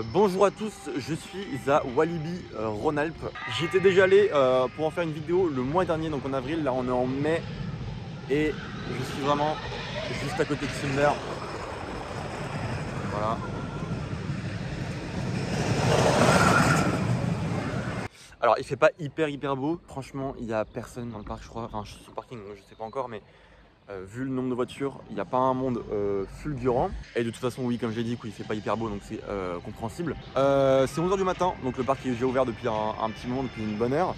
Bonjour à tous, je suis à Walibi, Rhône-Alpes. J'y étais déjà allé pour en faire une vidéo le mois dernier, donc en avril. Là on est en mai et je suis vraiment juste à côté de Timber. Voilà. Alors il fait pas hyper beau, franchement il n'y a personne dans le parc je crois, enfin je suis sur le parking donc je sais pas encore mais vu le nombre de voitures, il n'y a pas un monde fulgurant. Et de toute façon oui comme je l'ai dit, il fait pas hyper beau donc c'est compréhensible. C'est 11 h du matin, donc le parc est déjà ouvert depuis un petit moment, depuis une bonne heure.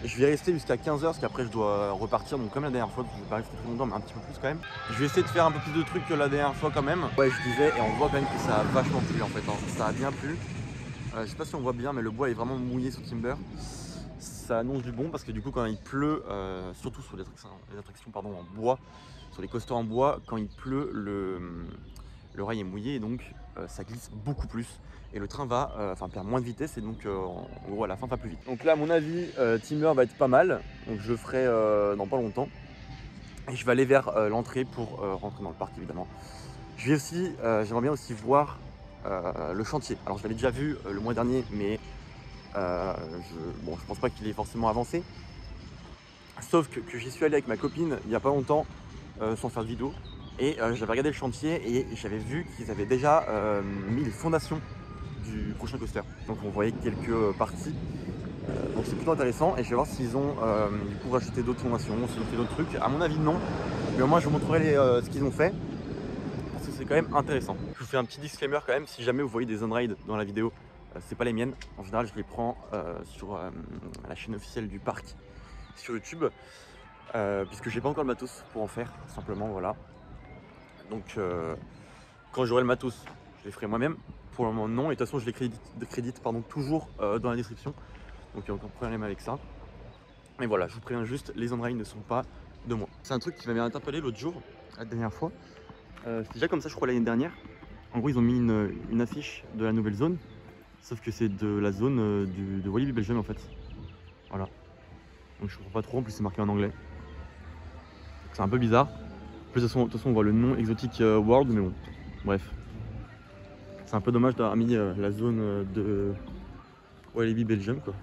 Et je vais rester jusqu'à 15 h parce qu'après je dois repartir, donc comme la dernière fois, je vais pas rester très longtemps mais un petit peu plus quand même. Je vais essayer de faire un peu plus de trucs que la dernière fois quand même. Ouais je disais, et on voit quand même que ça a vachement plu en fait, hein. Ça a bien plu. Je sais pas si on voit bien mais le bois est vraiment mouillé sur Timber. Ça annonce du bon parce que du coup quand il pleut, surtout sur les attractions en bois, sur les coasters en bois, quand il pleut le rail est mouillé et donc ça glisse beaucoup plus et le train va perd moins de vitesse et donc en gros à la fin va plus vite. Donc là à mon avis Timber va être pas mal, donc je le ferai dans pas longtemps et je vais aller vers l'entrée pour rentrer dans le parc évidemment. Je vais aussi, j'aimerais bien aussi voir le chantier. Alors je l'avais déjà vu le mois dernier mais je pense pas qu'il est forcément avancé. Sauf que j'y suis allé avec ma copine il n'y a pas longtemps sans faire de vidéo. Et j'avais regardé le chantier et j'avais vu qu'ils avaient déjà mis les fondations du prochain coaster. Donc on voyait quelques parties. Donc c'est plutôt intéressant et je vais voir s'ils ont du coup rajouté d'autres fondations, s'ils ont fait d'autres trucs. À mon avis non. Mais au moins je vous montrerai ce qu'ils ont fait. Parce que c'est quand même intéressant. Je vous fais un petit disclaimer quand même, si jamais vous voyez des on-ride dans la vidéo, c'est pas les miennes. En général je les prends sur la chaîne officielle du parc sur YouTube, puisque j'ai pas encore le matos pour en faire, simplement voilà. Donc quand j'aurai le matos, je les ferai moi-même. Pour le moment non, et de toute façon je les crédite toujours dans la description. Donc il n'y a aucun problème avec ça. Mais voilà, je vous préviens juste, les on-ride ne sont pas de moi. C'est un truc qui m'avait interpellé l'autre jour, la dernière fois. C'était déjà comme ça je crois l'année dernière. En gros ils ont mis une affiche de la nouvelle zone, sauf que c'est de la zone de Walibi Belgium en fait. Voilà. Donc je comprends pas trop, en plus c'est marqué en anglais. C'est un peu bizarre. En plus de toute façon on voit le nom Exotic World, mais bon, bref. C'est un peu dommage d'avoir mis la zone de Walibi Belgium quoi.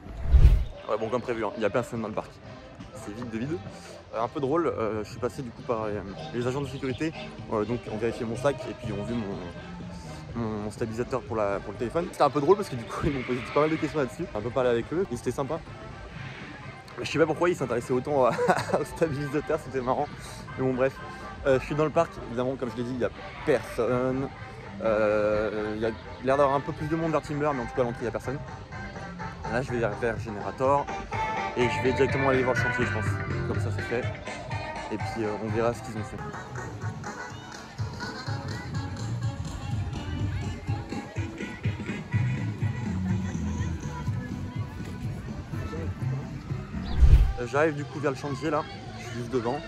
Ouais bon comme prévu, il n'y a personne dans le parc. C'est vide de vide. Un peu drôle, je suis passé du coup par les agents de sécurité, donc on vérifiait mon sac et puis on vu mon stabilisateur pour le téléphone. C'était un peu drôle parce que du coup ils m'ont posé pas mal de questions là-dessus. Un peu parlé avec eux et c'était sympa. Je sais pas pourquoi ils s'intéressaient autant au stabilisateur, c'était marrant. Mais bon bref, je suis dans le parc, évidemment comme je l'ai dit, il n'y a personne. Il y a l'air d'avoir un peu plus de monde vers Timber, mais en tout cas à l'entrée il n'y a personne. Là je vais vers Generator et je vais directement aller voir le chantier je pense. Comme ça c'est fait. Et puis on verra ce qu'ils ont fait. J'arrive du coup vers le chantier là, je suis juste devant.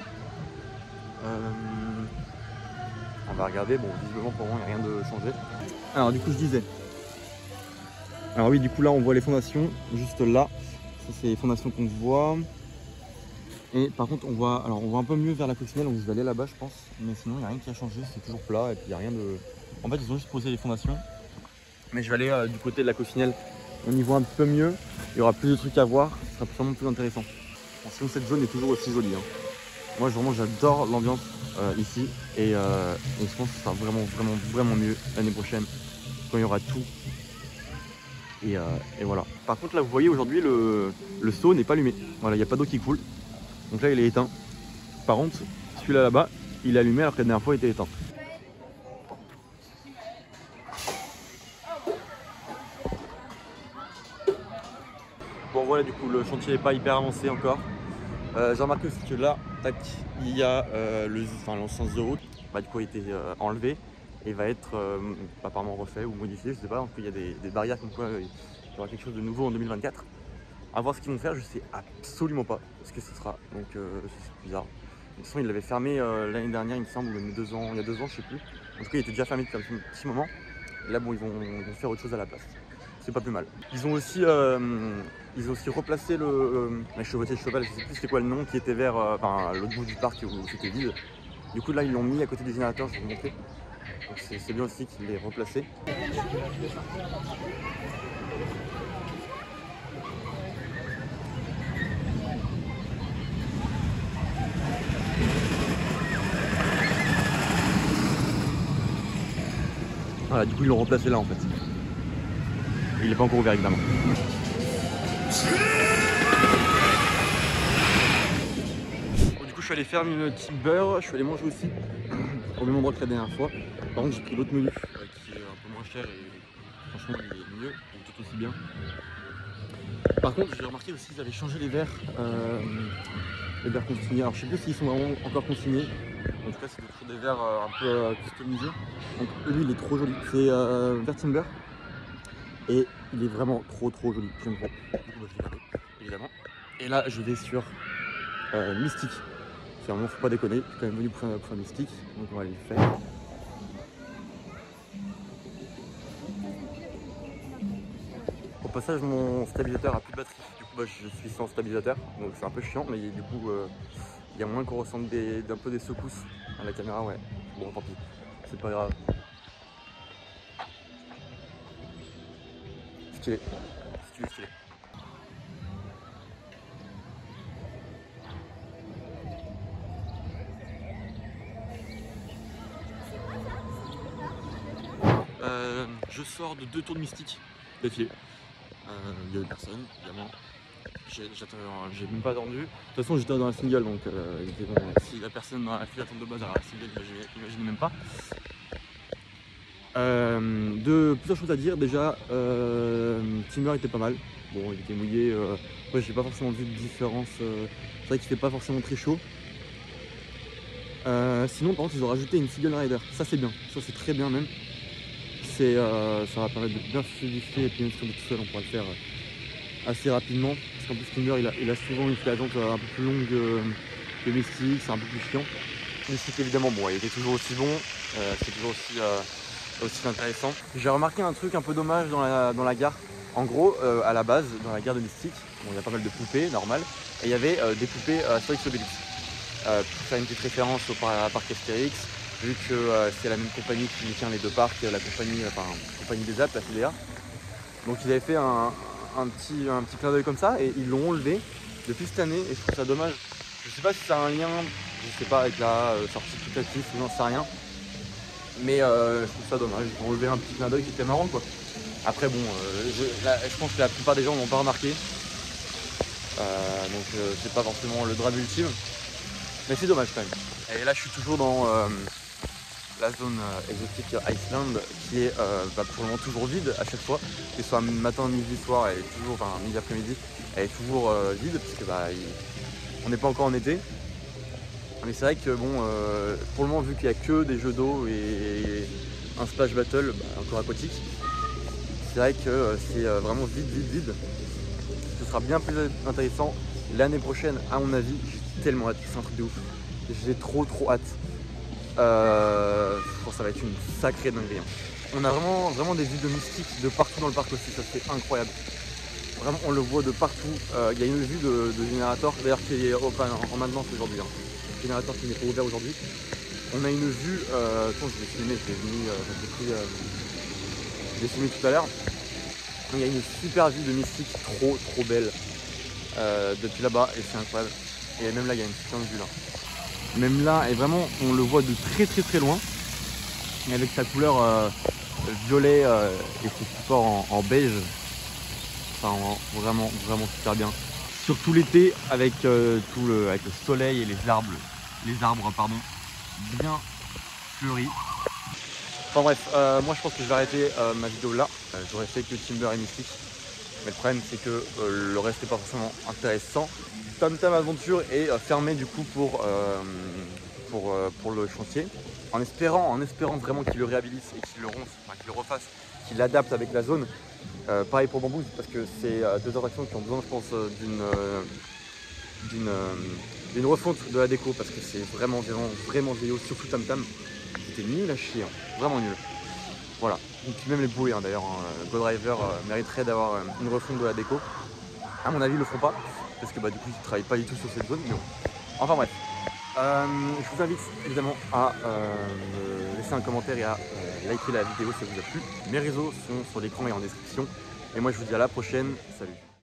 On va regarder, bon visiblement pour moi il n'y a rien de changé. Alors du coup je disais. Alors oui du coup là on voit les fondations juste là. Ça c'est les fondations qu'on voit. Et par contre on voit un peu mieux vers la coccinelle, donc je vais aller là-bas je pense. Mais sinon il n'y a rien qui a changé, c'est toujours plat et puis il n'y a rien de. En fait ils ont juste posé les fondations. Mais je vais aller du côté de la coccinelle. On y voit un peu mieux, il y aura plus de trucs à voir, ce sera sûrement plus intéressant. Bon, sinon cette zone est toujours aussi jolie. Hein. Moi vraiment j'adore l'ambiance ici et je pense que ce sera vraiment mieux l'année prochaine quand il y aura tout. Et voilà. Par contre là vous voyez aujourd'hui le seau n'est pas allumé. Voilà, il n'y a pas d'eau qui coule. Donc là il est éteint. Par contre celui-là là-bas il est allumé alors que la dernière fois il était éteint. Bon voilà du coup le chantier n'est pas hyper avancé encore. J'ai remarqué aussi que là, tac, il y a l'encense de route, du coup a été enlevé et va être apparemment refait ou modifié, je sais pas, en tout cas il y a des barrières comme quoi il y aura quelque chose de nouveau en 2024. À voir ce qu'ils vont faire, je sais absolument pas ce que ce sera, donc c'est bizarre. De toute façon il l'avait fermé l'année dernière il me semble, ou il y a 2 ans, je sais plus. En tout cas il était déjà fermé depuis un petit moment, et là bon ils vont faire autre chose à la place. C'est pas plus mal. Ils ont aussi replacé la chevauchée de cheval, je sais plus c'était quoi le nom, qui était vers l'autre bout du parc où c'était vide. Du coup là ils l'ont mis à côté des générateurs, je vais vous montrer. Donc c'est bien aussi qu'ils l'aient replacé. Voilà, du coup ils l'ont remplacé là en fait. Il n'est pas encore ouvert évidemment. Bon, du coup je suis allé faire une Timber, je suis allé manger aussi au même endroit que la dernière fois. Par contre j'ai pris l'autre menu qui est un peu moins cher et franchement il est mieux, tout aussi bien. Par contre j'ai remarqué aussi qu'ils avaient changé les verres consignés. Alors je sais plus s'ils sont vraiment encore consignés. En tout cas c'est toujours des verres un peu customisés. Donc lui il est trop joli. C'est verre Timber. Et il est vraiment trop joli, j'aime trop. Du coup, bah, je l'ai gardé, évidemment. Et là, je vais sur Mystique. Vraiment, faut pas déconner, je suis quand même venu pour faire Mystique, donc on va aller le faire. Au passage, mon stabilisateur a plus de batterie. Du coup, bah, je suis sans stabilisateur, donc c'est un peu chiant, mais du coup, il y a moins qu'on ressente un peu des secousses à la caméra, ouais. Bon, tant pis, c'est pas grave. Stylé, stylé. Je sors de 2 tours de Mystique d'affilée. Il y a eu personne, évidemment. J'ai même pas attendu. De toute façon, j'étais dans la single, donc si la personne dans la file attend de base, alors la single, imaginez même pas. Plusieurs choses à dire. Déjà, Timber était pas mal. Bon, il était mouillé. Après, j'ai pas forcément vu de différence. C'est vrai qu'il fait pas forcément très chaud. Sinon, par contre, ils ont rajouté une single rider. Ça, c'est bien. Ça, c'est très bien même. Ça va permettre de bien fluidifier et puis même si on est tout seul on pourra le faire assez rapidement parce qu'en plus Timber il a souvent une file d'attente un peu plus longue que Mystique, c'est un peu plus chiant. Mystique évidemment bon il était toujours aussi bon, c'était toujours aussi intéressant. J'ai remarqué un truc un peu dommage dans la gare. En gros à la base dans la gare de Mystique, bon, il y a pas mal de poupées normal et il y avait des poupées Astérix Obélix. Pour faire une petite référence au parc Astérix, vu que c'est la même compagnie qui tient les deux parcs, la compagnie des Alpes, la FIDEA. Donc ils avaient fait un petit clin d'œil comme ça et ils l'ont enlevé depuis cette année et je trouve ça dommage. Je sais pas si ça a un lien, je sais pas, avec la sortie putative ou j'en sais rien. Mais je trouve ça dommage, ils ont enlevé un petit clin d'œil qui était marrant quoi. Après bon, je pense que la plupart des gens n'ont pas remarqué. Donc c'est pas forcément le drame ultime. Mais c'est dommage quand même. Et là je suis toujours dans la zone exotique Iceland qui est pour le moment toujours vide à chaque fois. Que ce soit matin, midi, soir, elle est toujours, enfin midi après-midi, elle est toujours vide parce que on n'est pas encore en été. Mais c'est vrai que bon pour le moment vu qu'il n'y a que des jeux d'eau et un splash battle encore aquatique, c'est vrai que c'est vraiment vide. Ce sera bien plus intéressant l'année prochaine à mon avis. J'ai tellement hâte, c'est un truc de ouf. J'ai trop hâte. Je pense que ça va être une sacrée dinguerie. On a vraiment des vues de Mystique de partout dans le parc aussi, ça c'est incroyable. Vraiment on le voit de partout. Il y a une vue de générateur d'ailleurs qui est en maintenance aujourd'hui. Générateur qui n'est pas ouvert aujourd'hui. On a une vue, attends je vais filmer, j'ai filmé tout à l'heure. Il y a une super vue de Mystique trop belle depuis là-bas et c'est incroyable. Et même là il y a une putain de vue là. Même là, et vraiment, on le voit de très loin. Et avec sa couleur violet et ses supports en beige. Ça rend vraiment super bien. Surtout l'été avec, avec le soleil et les arbres bien fleuris. Enfin bref, moi je pense que je vais arrêter ma vidéo là. J'aurais fait que Timber et Mystique. Mais le problème c'est que le reste n'est pas forcément intéressant. Tam Tam Aventure est fermé du coup pour le chantier. En espérant vraiment qu'il le réhabilite et qu'il le refasse, qu'il l'adapte avec la zone. Pareil pour Bamboo parce que c'est deux attractions qui ont besoin je pense d'une refonte de la déco parce que c'est vraiment vieillot, surtout Tam Tam. C'était nul à chier, vraiment nul. Voilà, et puis même les bouées d'ailleurs, GoDriver mériterait d'avoir une refonte de la déco. À mon avis ils le feront pas parce que du coup ils ne travaillent pas du tout sur cette zone, mais bon. Enfin bref. Je vous invite évidemment à me laisser un commentaire et à liker la vidéo si ça vous a plu. Mes réseaux sont sur l'écran et en description. Et moi je vous dis à la prochaine. Salut.